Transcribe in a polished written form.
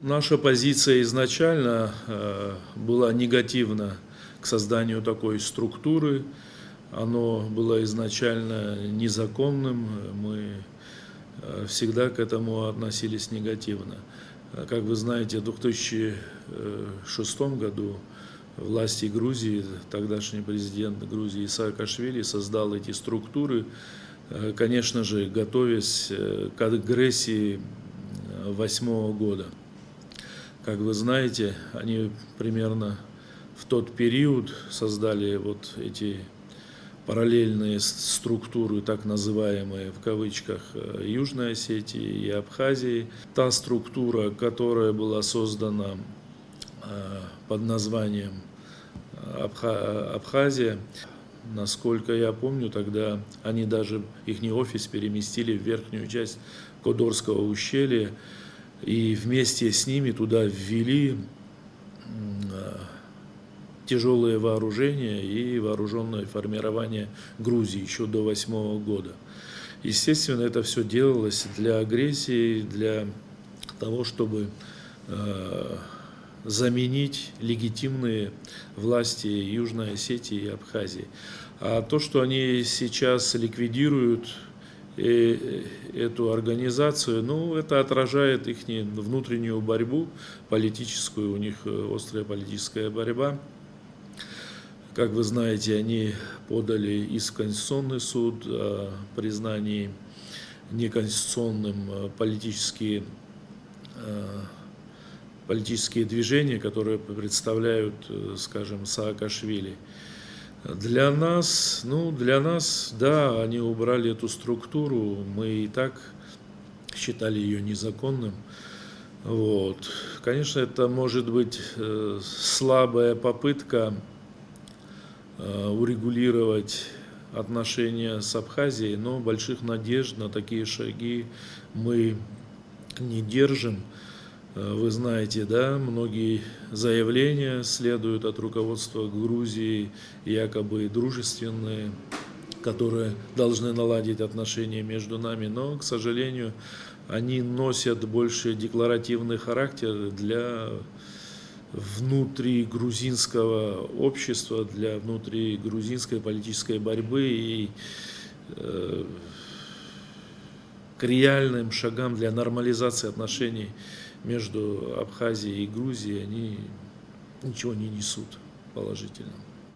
Наша позиция изначально была негативна к созданию такой структуры. Оно было изначально незаконным, мы всегда к этому относились негативно. Как вы знаете, в 2006 году власти Грузии, тогдашний президент Грузии Саакашвили создал эти структуры, конечно же, готовясь к агрессии 2008 года. Как вы знаете, они примерно в тот период создали вот эти параллельные структуры, так называемые в кавычках, Южной Осетии и Абхазии. Та структура, которая была создана под названием Абхазия, насколько я помню, тогда они даже их офис переместили в верхнюю часть Кодорского ущелья, и вместе с ними туда ввели тяжелые вооружения и вооруженное формирование Грузии еще до 2008 года. Естественно, это все делалось для агрессии, для того, чтобы заменить легитимные власти Южной Осетии и Абхазии. А то, что они сейчас ликвидируют эту организацию, ну, это отражает их внутреннюю борьбу политическую, у них острая политическая борьба. Как вы знаете, они подали иск в Конституционный суд о признании неконституционным политические движения, которые представляют, скажем, Саакашвили. Для нас, да, они убрали эту структуру, мы и так считали ее незаконным. Вот. Конечно, это может быть слабая попытка урегулировать отношения с Абхазией, но больших надежд на такие шаги мы не держим. Вы знаете, да, многие заявления следуют от руководства Грузии, якобы дружественные, которые должны наладить отношения между нами, но, к сожалению, они носят больше декларативный характер для внутригрузинского общества, для внутригрузинской политической борьбы и к реальным шагам для нормализации отношений между Абхазией и Грузией они ничего не несут положительного.